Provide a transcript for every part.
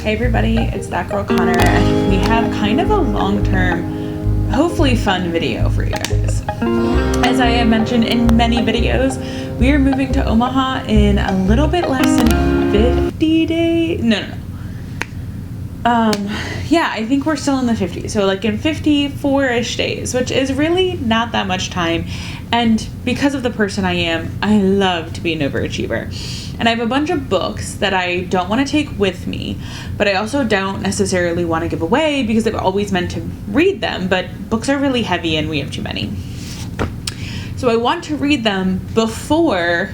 Hey everybody, it's that girl Connor, and we have kind of a long-term, hopefully fun video for you guys. As I have mentioned in many videos, we are moving to Omaha in a little bit less than 50 days. Yeah, I think we're still in the 50s. So like in 54-ish days, which is really not that much time. And because of the person I am, I love to be an overachiever. And I have a bunch of books that I don't want to take with me, but I also don't necessarily want to give away because I've always meant to read them, but books are really heavy and we have too many. So I want to read them before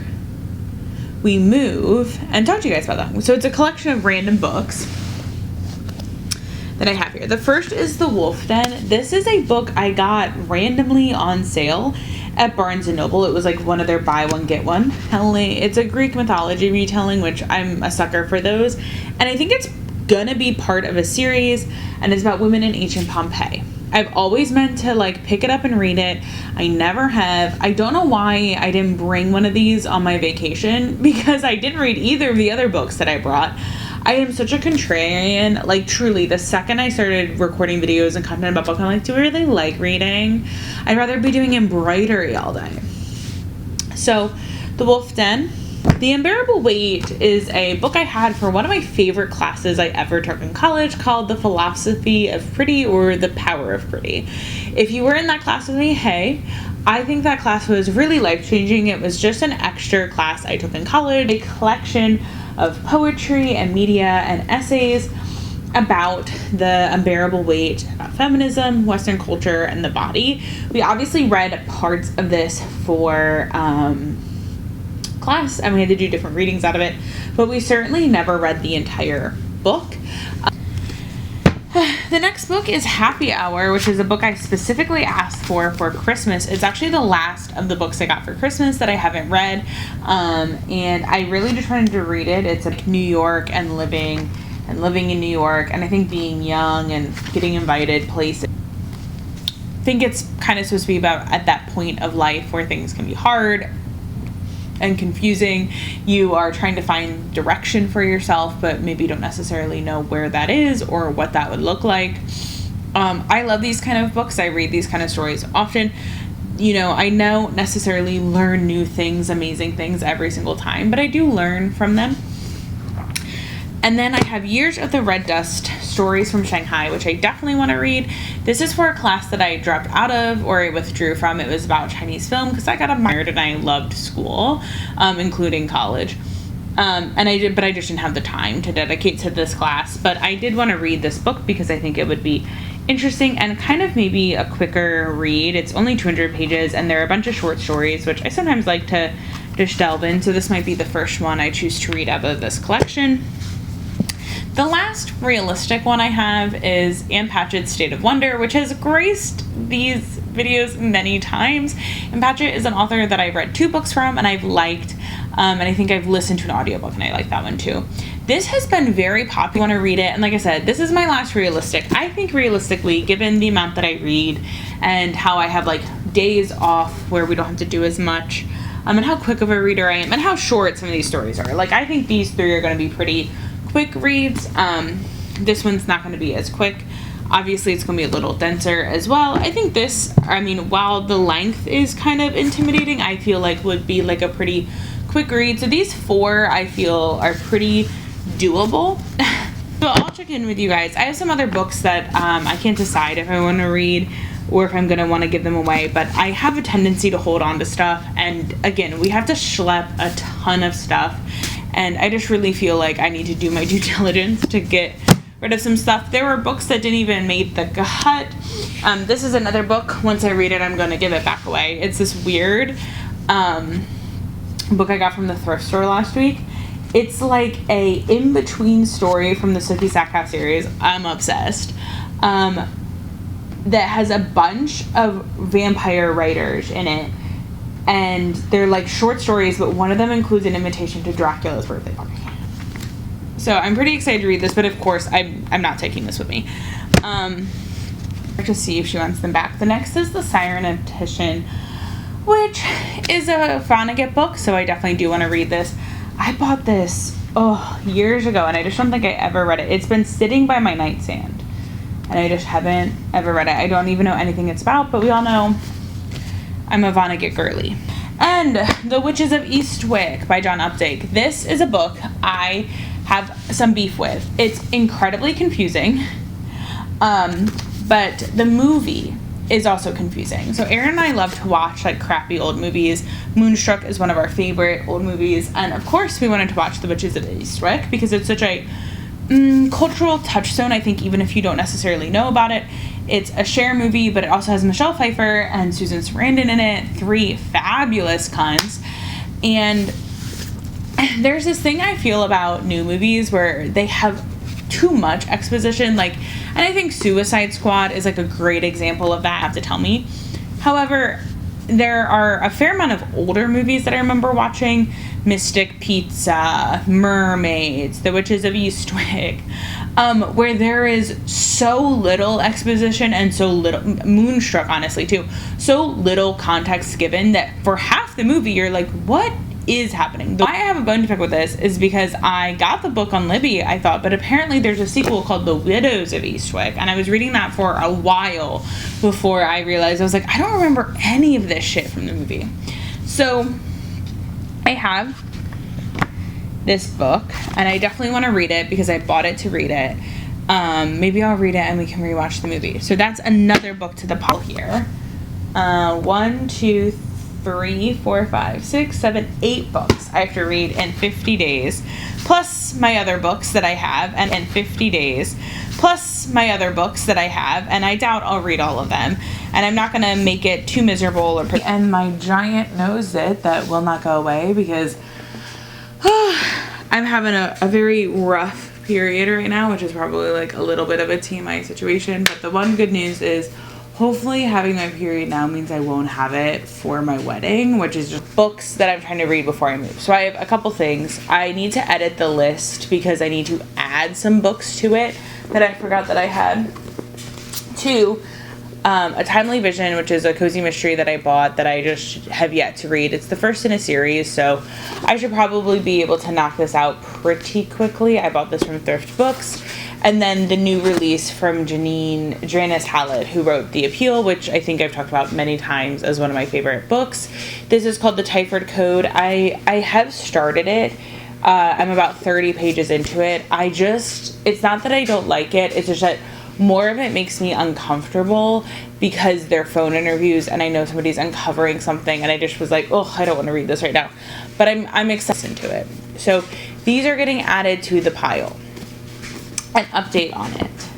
we move and talk to you guys about them. So it's a collection of random books that I have here. The first is The Wolf Den. This is a book I got randomly on sale at Barnes & Noble. It was like one of their buy one get one. It's a Greek mythology retelling, which I'm a sucker for those. And I think it's gonna be part of a series, and it's about women in ancient Pompeii. I've always meant to like pick it up and read it. I never have. I don't know why I didn't bring one of these on my vacation, because I didn't read either of the other books that I brought. I am such a contrarian. Like, truly, the second I started recording videos and content about books, I'm like, do I really like reading? I'd rather be doing embroidery all day. So, The Wolf Den. The Unbearable Weight is a book I had for one of my favorite classes I ever took in college, called The Philosophy of Pretty, or The Power of Pretty. If you were in that class with me, hey, I think that class was really life-changing. It was just an extra class I took in college, a collection of poetry and media and essays about the unbearable weight of feminism, Western culture, and the body. We obviously read parts of this for class, and we had to do different readings out of it, but we certainly never read the entire book. The next book is Happy Hour, which is a book I specifically asked for Christmas. It's actually the last of the books I got for Christmas that I haven't read, and I really just wanted to read it. It's like New York and living in New York, and I think being young and getting invited places. I think it's kind of supposed to be about at that point of life where things can be hard and confusing. You are trying to find direction for yourself, but maybe you don't necessarily know where that is or what that would look like. I love these kind of books. I read these kind of stories often. You know, I don't necessarily learn new things, amazing things every single time, but I do learn from them. And then I have Years of the Red Dust, Stories from Shanghai, which I definitely want to read. This is for a class that I dropped out of, or I withdrew from. It was about Chinese film because I got admired and I loved school, including college. But I just didn't have the time to dedicate to this class. But I did want to read this book because I think it would be interesting and kind of maybe a quicker read. It's only 200 pages, and there are a bunch of short stories, which I sometimes like to just delve in. So this might be the first one I choose to read out of this collection. The last realistic one I have is Ann Patchett's State of Wonder, which has graced these videos many times. Ann Patchett is an author that I've read 2 books from and I've liked, and I think I've listened to an audiobook and I like that one too. This has been very popular. I want to read it, and like I said, this is my last realistic. I think realistically, given the amount that I read and how I have like days off where we don't have to do as much, and how quick of a reader I am and how short some of these stories are, like I think these 3 are going to be pretty quick reads. This one's not going to be as quick. Obviously, it's going to be a little denser as well. I think this, while the length is kind of intimidating, I feel like would be like a pretty quick read. So these 4 I feel are pretty doable. So I'll check in with you guys. I have some other books that I can't decide if I want to read or if I'm going to want to give them away, but I have a tendency to hold on to stuff, and again, we have to schlep a ton of stuff, and I just really feel like I need to do my due diligence to get rid of some stuff. There were books that didn't even make the cut. This is another book. Once I read it, I'm going to give it back away. It's this weird book I got from the thrift store last week. It's like a in-between story from the Sophie Sackhoff series. I'm obsessed. That has a bunch of vampire writers in it, and they're like short stories, but one of them includes an invitation to Dracula's birthday party. So I'm pretty excited to read this, but of course I'm not taking this with me. To see if she wants them back. The next is The Siren Edition, which is a Vonnegut book, so I definitely do want to read this. I bought this years ago, and I just don't think I ever read it. It's been sitting by my nightstand, and I just haven't ever read it. I don't even know anything it's about, but we all know I'm a Vonnegut girly. And The Witches of Eastwick by John Updike. This is a book I have some beef with. It's incredibly confusing, but the movie is also confusing. So Aaron and I love to watch like crappy old movies. Moonstruck is one of our favorite old movies, and of course we wanted to watch The Witches of Eastwick because it's such a cultural touchstone. I think even if you don't necessarily know about it, it's a Cher movie, but it also has Michelle Pfeiffer and Susan Sarandon in it, 3 fabulous cunts. And there's this thing I feel about new movies where they have too much exposition, like, and I think Suicide Squad is like a great example of that, have to tell me. However, there are a fair amount of older movies that I remember watching, Mystic Pizza, Mermaids, The Witches of Eastwick, where there is so little exposition and so little, Moonstruck honestly too, so little context given that for half the movie you're like, what is happening? Why I have a bone to pick with this is because I got the book on Libby, I thought, but apparently there's a sequel called The Widows of Eastwick, and I was reading that for a while before I realized, I was like, I don't remember any of this shit from the movie. So I have this book, and I definitely want to read it because I bought it to read it. Maybe I'll read it and we can rewatch the movie. So that's another book to the pile here. 1, 2, 3, 4, 5, 6, 7, 8 books I have to read in 50 days, plus my other books that I have, and in 50 days, plus my other books that I have, and I doubt I'll read all of them, and I'm not going to make it too miserable. And my giant nose-it that will not go away because I'm having a very rough period right now, which is probably like a little bit of a TMI situation, but the one good news is hopefully having my period now means I won't have it for my wedding, which is just books that I'm trying to read before I move. So I have a couple things. I need to edit the list because I need to add some books to it that I forgot that I had. 2, A Timely Vision, which is a cozy mystery that I bought that I just have yet to read. It's the first in a series, so I should probably be able to knock this out pretty quickly. I bought this from Thrift Books. And then the new release from Janice Hallett, who wrote The Appeal, which I think I've talked about many times as one of my favorite books. This is called The Typhord Code. I have started it. I'm about 30 pages into it. It's not that I don't like it, it's just that more of it makes me uncomfortable because they're phone interviews and I know somebody's uncovering something and I just was like, oh, I don't want to read this right now. But I'm excited to it. So these are getting added to the pile. An update on it.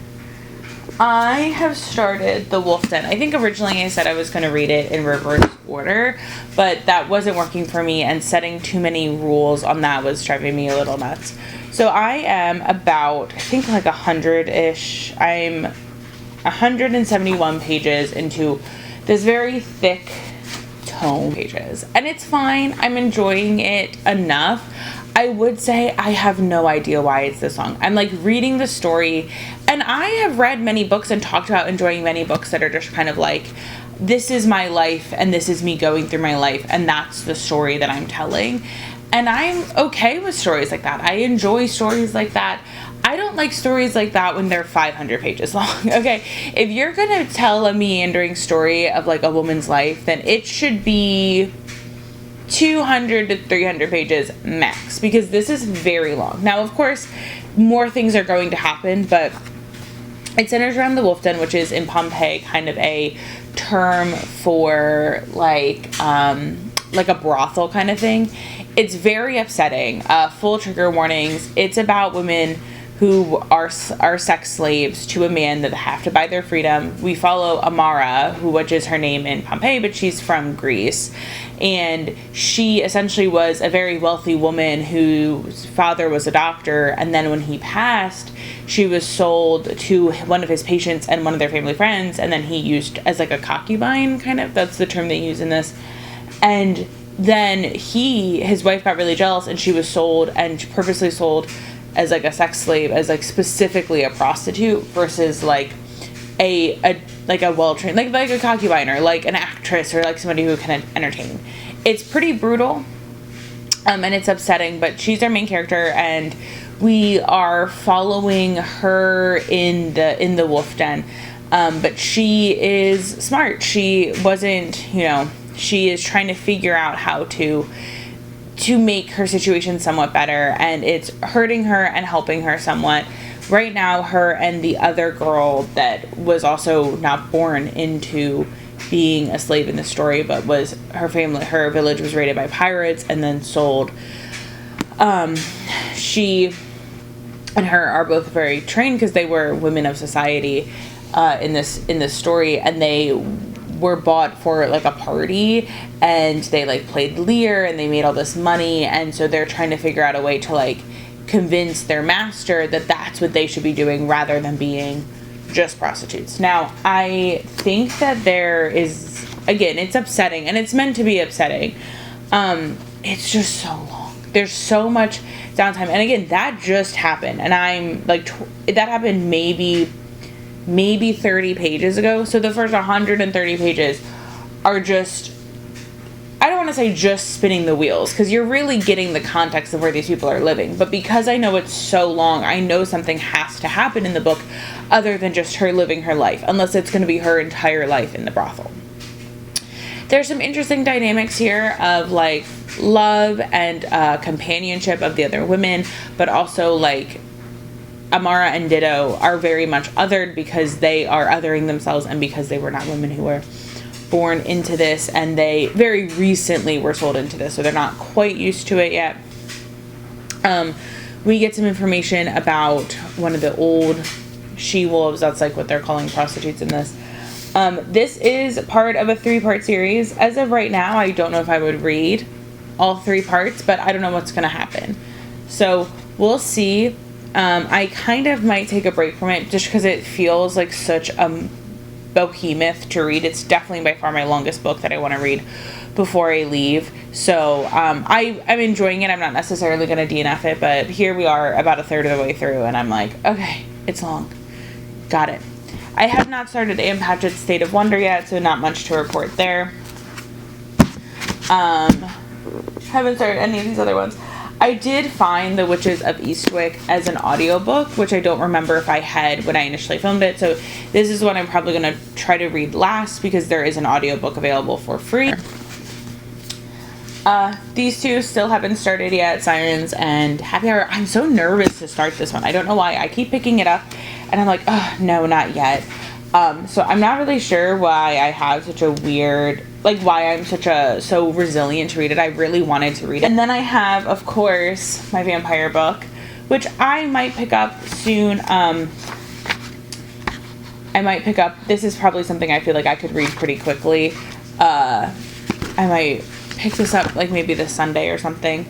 I have started The Wolf Den. I think originally I said I was going to read it in reverse order, but that wasn't working for me, and setting too many rules on that was driving me a little nuts. So I am about, I think like 100-ish. I'm 171 pages into this very thick tome pages, and it's fine. I'm enjoying it enough. I would say I have no idea why it's this long. I'm like reading the story, and I have read many books and talked about enjoying many books that are just kind of like, this is my life and this is me going through my life and that's the story that I'm telling. And I'm okay with stories like that. I enjoy stories like that. I don't like stories like that when they're 500 pages long. Okay, if you're gonna tell a meandering story of like a woman's life, then it should be 200 to 300 pages max, because this is very long. Now, of course, more things are going to happen, but it centers around the Wolf Den, which is in Pompeii, kind of a term for like a brothel kind of thing. It's very upsetting. Full trigger warnings. It's about women who are sex slaves to a man that have to buy their freedom. We follow Amara, which is her name in Pompeii, but she's from Greece. And she essentially was a very wealthy woman whose father was a doctor. And then when he passed, she was sold to one of his patients and one of their family friends. And then he used as like a concubine, kind of. That's the term they use in this. And then his wife got really jealous, and she was sold, and purposely sold as like a sex slave, as like specifically a prostitute, versus like a well-trained, like a concubine, or like an actress, or like somebody who can entertain. It's pretty brutal. And it's upsetting, but she's our main character, and we are following her in the wolf den. But she is smart. She wasn't, she is trying to figure out how to make her situation somewhat better, and it's hurting her and helping her somewhat. Right now, her and the other girl that was also not born into being a slave in the story, but was her village was raided by pirates and then sold. She and her are both very trained because they were women of society in this story, and they were bought for like a party, and they like played Lear and they made all this money, and so they're trying to figure out a way to like convince their master that that's what they should be doing rather than being just prostitutes. Now, I think that there is, again, it's upsetting, and it's meant to be upsetting. It's just so long. There's so much downtime, and again, that just happened, and I'm like, that happened maybe 30 pages ago. So the first 130 pages are just, I don't want to say just spinning the wheels, because you're really getting the context of where these people are living. But because I know it's so long, I know something has to happen in the book other than just her living her life, unless it's going to be her entire life in the brothel. There's some interesting dynamics here of like love and companionship of the other women, but also like Amara and Ditto are very much othered because they are othering themselves, and because they were not women who were born into this, and they very recently were sold into this, so they're not quite used to it yet. We get some information about one of the old she-wolves. That's like what they're calling prostitutes in this. This is part of a 3-part series. As of right now, I don't know if I would read all 3 parts, but I don't know what's going to happen. So we'll see. I kind of might take a break from it just because it feels like such a behemoth to read. It's definitely by far my longest book that I want to read before I leave. So I'm enjoying it. I'm not necessarily going to DNF it, but here we are about a third of the way through, and I'm like, okay, it's long. Got it. I have not started Anne Patchett's State of Wonder yet, so not much to report there. Haven't started any of these other ones. I did find The Witches of Eastwick as an audiobook, which I don't remember if I had when I initially filmed it. So this is what I'm probably going to try to read last, because there is an audiobook available for free. These two still haven't started yet, Sirens and Happy Hour. I'm so nervous to start this one. I don't know why. I keep picking it up and I'm like, oh, no, not yet. So I'm not really sure why I have such a weird, like why I'm so resilient to read it. I really wanted to read it. And then I have, of course, my vampire book, which I might pick up soon. This is probably something I feel like I could read pretty quickly. I might pick this up like maybe this Sunday or something,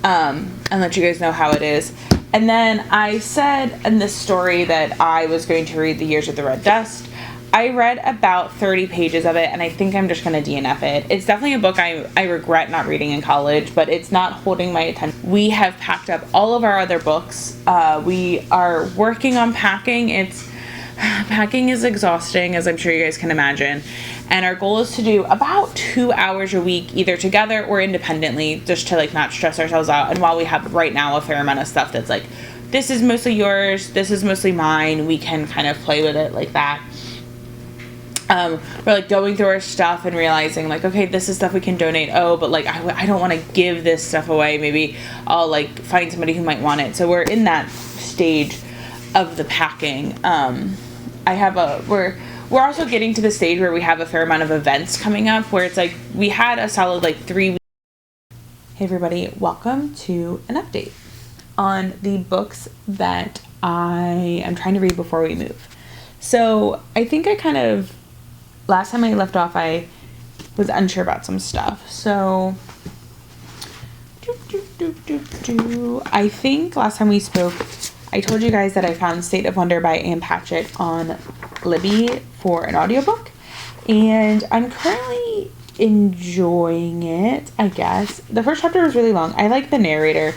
and let you guys know how it is. And then I said in this story that I was going to read The Years of the Red Dust. I read about 30 pages of it, and I think I'm just going to DNF it. It's definitely a book I regret not reading in college, but it's not holding my attention. We have packed up all of our other books. We are working on packing. Packing is exhausting, as I'm sure you guys can imagine. And our goal is to do about 2 hours a week, either together or independently, just to like not stress ourselves out. And while we have right now a fair amount of stuff that's like, this is mostly yours, this is mostly mine, we can kind of play with it like that. We're like going through our stuff and realizing like, okay, this is stuff we can donate. Oh, but like I don't want to give this stuff away. Maybe I'll like find somebody who might want it. So we're in that stage of the packing. We're also getting to the stage where we have a fair amount of events coming up, where it's like we had a solid like 3 weeks. Hey everybody, welcome to an update on the books that I am trying to read before we move. So I think last time I left off, I was unsure about some stuff. So I think last time we spoke, I told you guys that I found State of Wonder by Anne Patchett on Libby for an audiobook, and I'm currently enjoying it, I guess. The first chapter was really long. I like the narrator,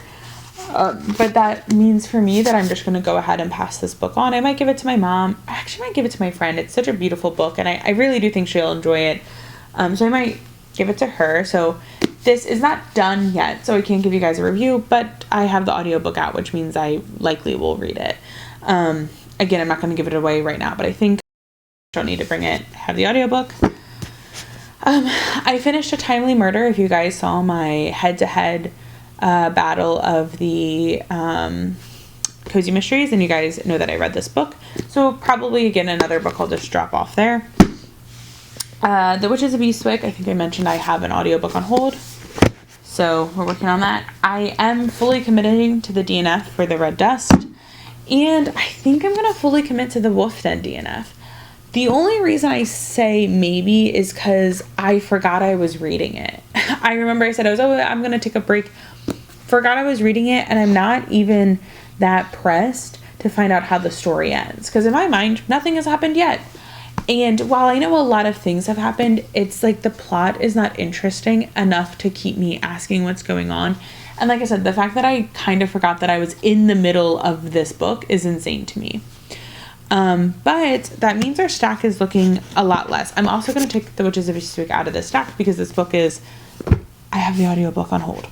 but that means for me that I'm just going to go ahead and pass this book on. I might give it to my mom. I actually might give it to my friend. It's such a beautiful book, and I really do think she'll enjoy it. So I might give it to her. So this is not done yet, so I can't give you guys a review, but I have the audiobook out, which means I likely will read it. Again, I'm not going to give it away right now, but I think I don't need to bring it. Have the audiobook. I finished A Timely Murder. If you guys saw my head-to-head battle of the Cozy Mysteries, and you guys know that I read this book. So probably, again, another book I'll just drop off there. The Witches of Eastwick, I think I mentioned I have an audiobook on hold. So we're working on that. I am fully committing to the DNF for The Red Dust. And I think I'm going to fully commit to the Wolf Den DNF. The only reason I say maybe is because I forgot I was reading it. I remember I said I'm going to take a break. Forgot I was reading it, and I'm not even that pressed to find out how the story ends. Because in my mind, nothing has happened yet. And while I know a lot of things have happened, it's like the plot is not interesting enough to keep me asking what's going on. And like I said, the fact that I kind of forgot that I was in the middle of this book is insane to me. But that means our stack is looking a lot less. I'm also going to take The Witches of Eastwick out of this stack because this book I have the audiobook on hold.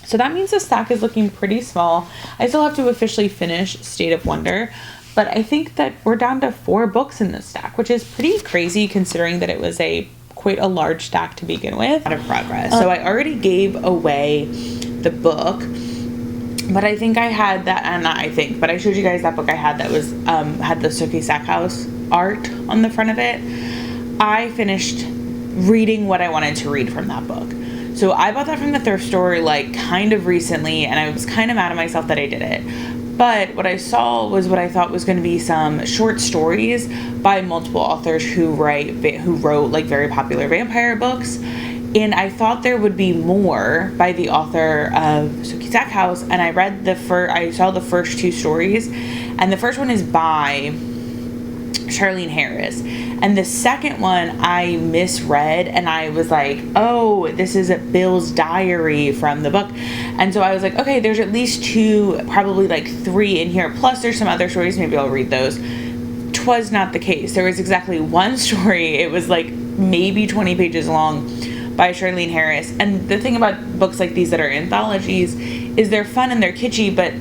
So that means the stack is looking pretty small. I still have to officially finish State of Wonder, but I think that we're down to 4 books in this stack, which is pretty crazy considering that it was quite a large stack to begin with. A lot of progress. So I already gave away the book. But I think I had that, but I showed you guys that book I had that was, had the Sookie Stackhouse art on the front of it. I finished reading what I wanted to read from that book. So I bought that from the thrift store, kind of recently, and I was kind of mad at myself that I did it. But what I saw was what I thought was going to be some short stories by multiple authors who wrote, very popular vampire books. And I thought there would be more by the author of Sookie Stackhouse, and I saw the first 2 stories, and the first one is by Charlene Harris, and the second one I misread, and I was like, oh, this is Bill's diary from the book. And so I was like, okay, there's at least 2, probably 3 in here, plus there's some other stories, maybe I'll read those. 'Twas not the case. There was exactly one story, it was maybe 20 pages long, by Charlene Harris. And the thing about books like these that are anthologies is they're fun and they're kitschy, but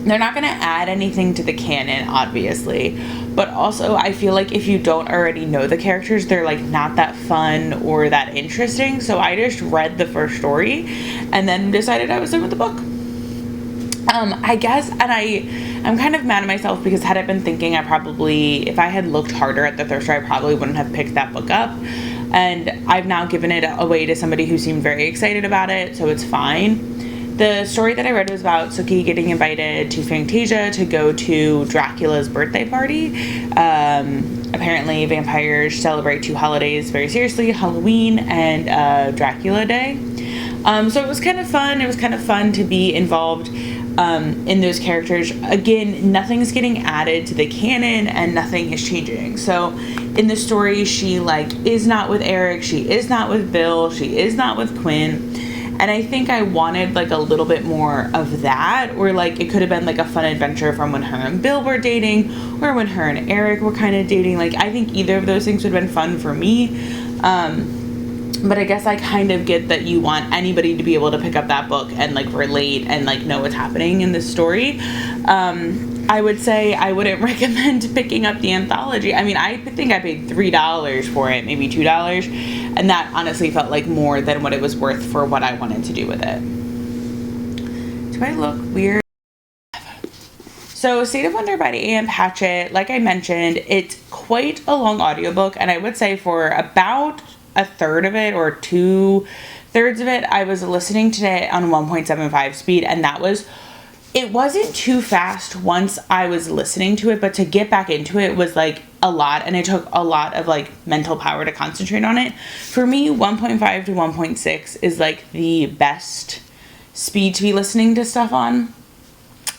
they're not going to add anything to the canon, obviously. But also, I feel like if you don't already know the characters, they're not that fun or that interesting. So I just read the first story and then decided I was done with the book. I guess, and I'm kind of mad at myself because had I been thinking, if I had looked harder at the thrift store, I probably wouldn't have picked that book up. And I've now given it away to somebody who seemed very excited about it, so it's fine. The story that I read was about Sookie getting invited to Fantasia to go to Dracula's birthday party. Apparently, vampires celebrate 2 holidays very seriously, Halloween and Dracula Day. So it was kind of fun. It was kind of fun to be involved in those characters. Again, nothing's getting added to the canon and nothing is changing. So in the story, she is not with Eric, she is not with Bill, she is not with Quinn. And I think I wanted a little bit more of that, or it could have been a fun adventure from when her and Bill were dating, or when her and Eric were kind of dating. I think either of those things would have been fun for me. But I guess I kind of get that you want anybody to be able to pick up that book and relate and know what's happening in this story. I would say I wouldn't recommend picking up the anthology. I mean, I think I paid $3 for it, maybe $2, and that honestly felt like more than what it was worth for what I wanted to do with it. Do I look weird? So State of Wonder by A.M. Patchett, like I mentioned, it's quite a long audiobook, and I would say for about a third of it or 2/3 of it, I was listening to it on 1.75 speed, and it wasn't too fast once I was listening to it, but to get back into it was a lot, and it took a lot of mental power to concentrate on it. For me, 1.5 to 1.6 is the best speed to be listening to stuff on.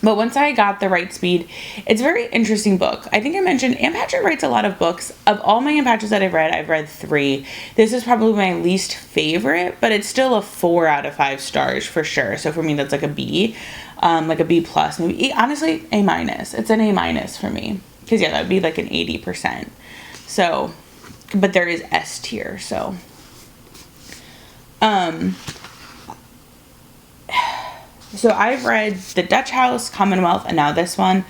But once I got the right speed, it's a very interesting book. I think I mentioned A.M. Patchett writes a lot of books. Of all my A.M. Patchetts that I've read 3. This is probably my least favorite, but it's still a 4 out of 5 stars for sure. So for me, that's a B, a B plus, maybe honestly A minus. It's an A minus for me, because that would be an 80%. So, but there is S tier. So, Um, so I've read The Dutch House, Commonwealth, and now this one.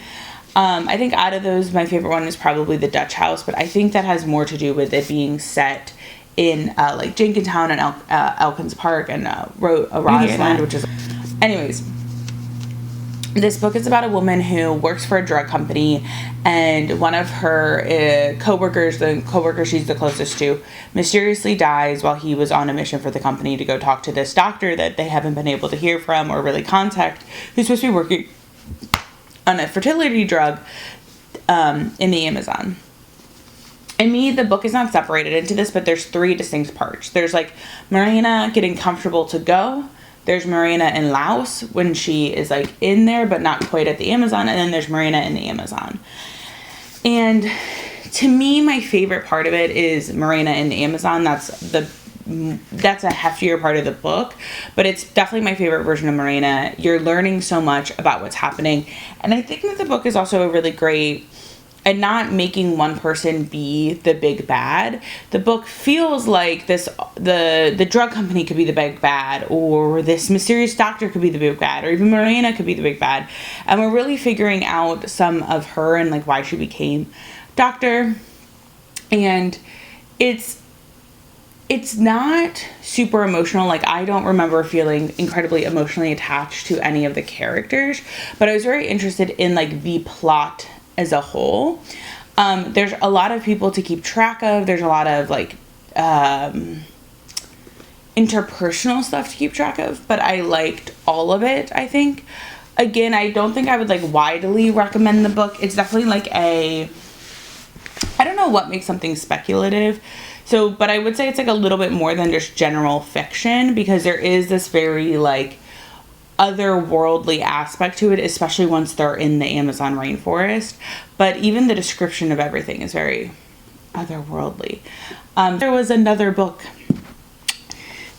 I think out of those, my favorite one is probably The Dutch House, but I think that has more to do with it being set in like Jenkintown and Elkins Park and Roseland, which is... Anyways, this book is about a woman who works for a drug company, and one of her co-workers, the co-worker she's the closest to, mysteriously dies while he was on a mission for the company to go talk to this doctor that they haven't been able to hear from or really contact, who's supposed to be working on a fertility drug in the Amazon. And the book is not separated into this, but there's 3 distinct parts. There's like Marina getting comfortable to go. There's Marina in Laos when she is like in there, but not quite at the Amazon. And then there's Marina in the Amazon. And to me, my favorite part of it is Marina in the Amazon. That's a heftier part of the book, but it's definitely my favorite version of Marina. You're learning so much about what's happening. And I think that the book is also a really great and not making one person be the big bad. The book feels like the drug company could be the big bad, or this mysterious doctor could be the big bad, or even Marina could be the big bad. And we're really figuring out some of her and like why she became doctor. And it's not super emotional. Like, I don't remember feeling incredibly emotionally attached to any of the characters, but I was very interested in like the plot as a whole. There's a lot of people to keep track of. There's a lot of like interpersonal stuff to keep track of, but I liked all of it, I think. Again, I don't think I would like widely recommend the book. It's definitely like I don't know what makes something speculative. So, but I would say it's like a little bit more than just general fiction, because there is this very like otherworldly aspect to it, especially once they're in the Amazon rainforest. But even the description of everything is very otherworldly. There was another book.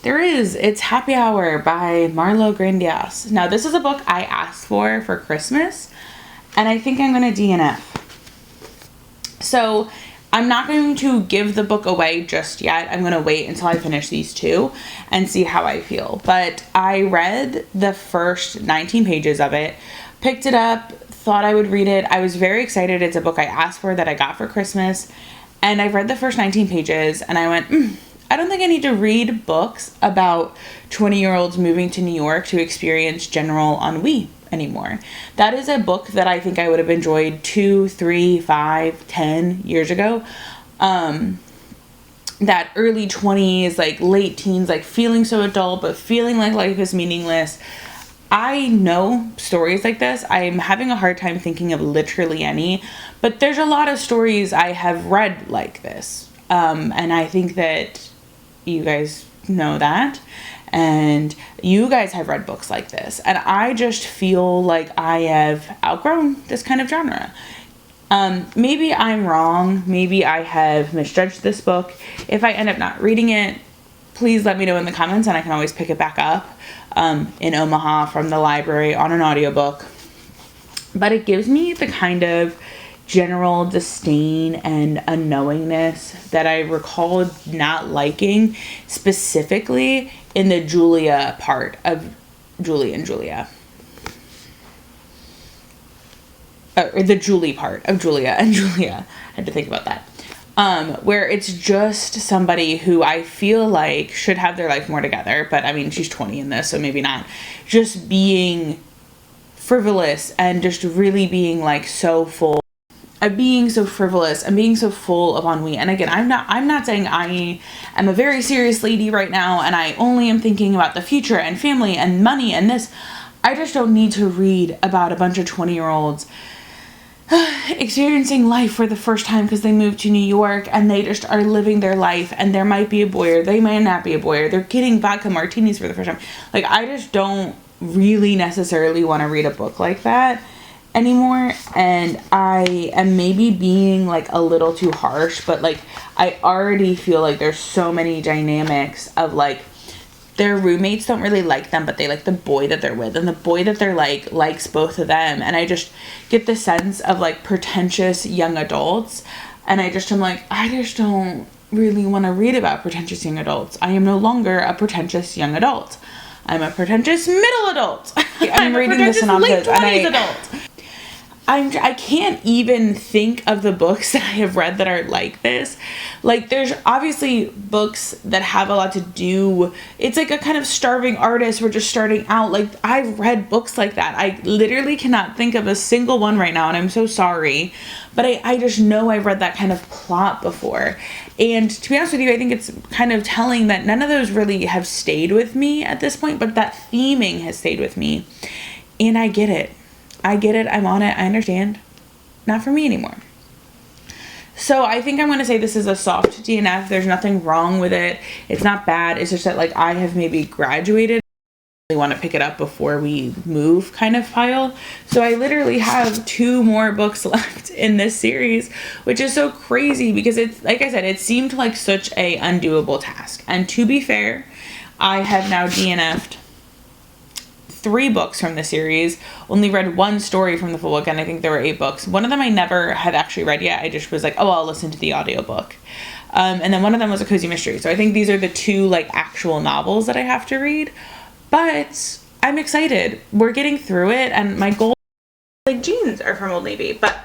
It's Happy Hour by Marlo Grandias. Now, this is a book I asked for Christmas, and I think I'm going to DNF. So I'm not going to give the book away just yet. I'm going to wait until I finish these 2 and see how I feel. But I read the first 19 pages of it, picked it up, thought I would read it. I was very excited. It's a book I asked for that I got for Christmas. And I've read the first 19 pages and I went, I don't think I need to read books about 20-year-olds moving to New York to experience general ennui anymore. That is a book that I think I would have enjoyed 2, 3, 5, 10 years ago. That early 20s, like late teens, like feeling so adult, but feeling like life is meaningless. I know stories like this. I'm having a hard time thinking of literally any, but there's a lot of stories I have read like this. And I think that you guys know that. And you guys have read books like this. And I just feel like I have outgrown this kind of genre. Maybe I'm wrong. Maybe I have misjudged this book. If I end up not reading it, please let me know in the comments, and I can always pick it back up in Omaha from the library on an audiobook. But it gives me the kind of general disdain and unknowingness that I recall not liking, specifically in the Julia part of Julie and Julia. Or the Julie part of Julia and Julia. I had to think about that. Where it's just somebody who I feel like should have their life more together. But I mean, she's 20 in this, so maybe not. Just being frivolous and just really being like so full. Being so frivolous and being so full of ennui. And again, I'm not saying I am a very serious lady right now and I only am thinking about the future and family and money and this. I just don't need to read about a bunch of 20-year-olds experiencing life for the first time because they moved to New York and they just are living their life, and there might be a boy or they might not be a boy, or they're getting vodka martinis for the first time. Like, I just don't really necessarily want to read a book like that anymore. And I am maybe being like a little too harsh, but like I already feel like there's so many dynamics of like their roommates don't really like them, but they like the boy that they're with, and the boy that they're like likes both of them. And I just get the sense of like pretentious young adults, and I just am like, I just don't really want to read about pretentious young adults. I am no longer a pretentious young adult. I'm a pretentious middle adult. I'm reading the synopsis late 20s adult. I can't even think of the books that I have read that are like this. Like, there's obviously books that have a lot to do. It's like a kind of starving artist. We're just starting out. Like, I've read books like that. I literally cannot think of a single one right now, and I'm so sorry. But I just know I've read that kind of plot before. And to be honest with you, I think it's kind of telling that none of those really have stayed with me at this point, but that theming has stayed with me. And I get it. I'm on it. I understand. Not for me anymore. So I think I'm going to say this is a soft DNF. There's nothing wrong with it. It's not bad. It's just that, like, I have maybe graduated. I really want to pick it up before we move kind of pile. So I literally have 2 more books left in this series, which is so crazy because it's, like I said, it seemed like such a undoable task. And to be fair, I have now DNF'd 3 books from the series, only read 1 story from the full book, and I think there were 8 books. One of them I never had actually read yet. I just was like, oh, I'll listen to the audiobook. And then one of them was a cozy mystery. So I think these are the 2 like actual novels that I have to read. But I'm excited. We're getting through it, and my goal, like, jeans are from Old Navy. But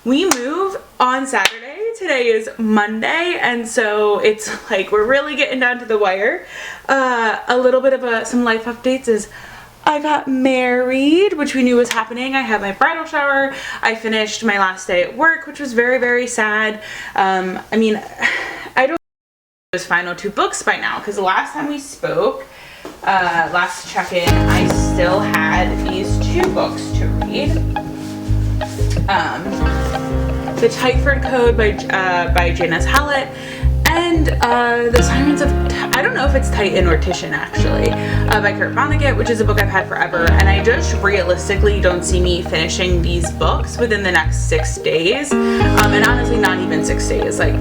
we move on Saturday. Today is Monday, and so it's like we're really getting down to the wire. A little bit of some life updates is I got married, which we knew was happening. I had my bridal shower. I finished my last day at work, which was very, very sad. I mean, I don't know those final 2 books by now, because the last time we spoke, last check-in, I still had these 2 books to read. The Titford Code by Janice Hallett, and The Sirens of, I don't know if it's Titan or Titian actually, by Kurt Vonnegut, which is a book I've had forever, and I just realistically don't see me finishing these books within the next 6 days, and honestly not even 6 days, like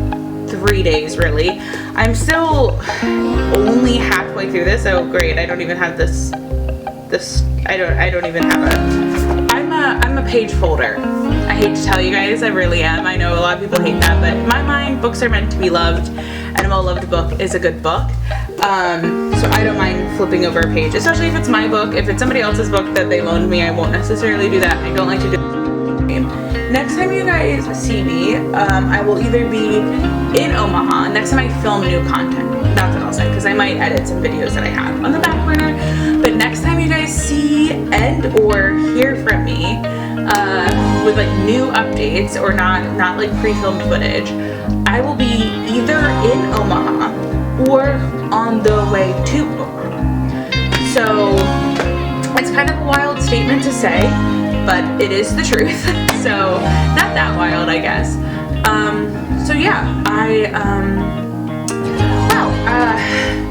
3 days really. I'm still only halfway through this. Oh great, I don't even have this I don't even have I'm a page folder. I hate to tell you guys, I really am. I know a lot of people hate that, but in my mind, books are meant to be loved, and a well-loved book is a good book. So I don't mind flipping over a page, especially if it's my book. If it's somebody else's book that they loaned me, I won't necessarily do that. I don't like to do that. Next time you guys see me, I will either be in Omaha. Next time I film new content, that's what I'll say, because I might edit some videos that I have on the back burner. But next time you guys see and or hear from me with like new updates or not like pre-filmed footage, I will be either in Omaha or on the way to Omaha. So it's kind of a wild statement to say, but it is the truth. So not that wild, I guess. So yeah, wow.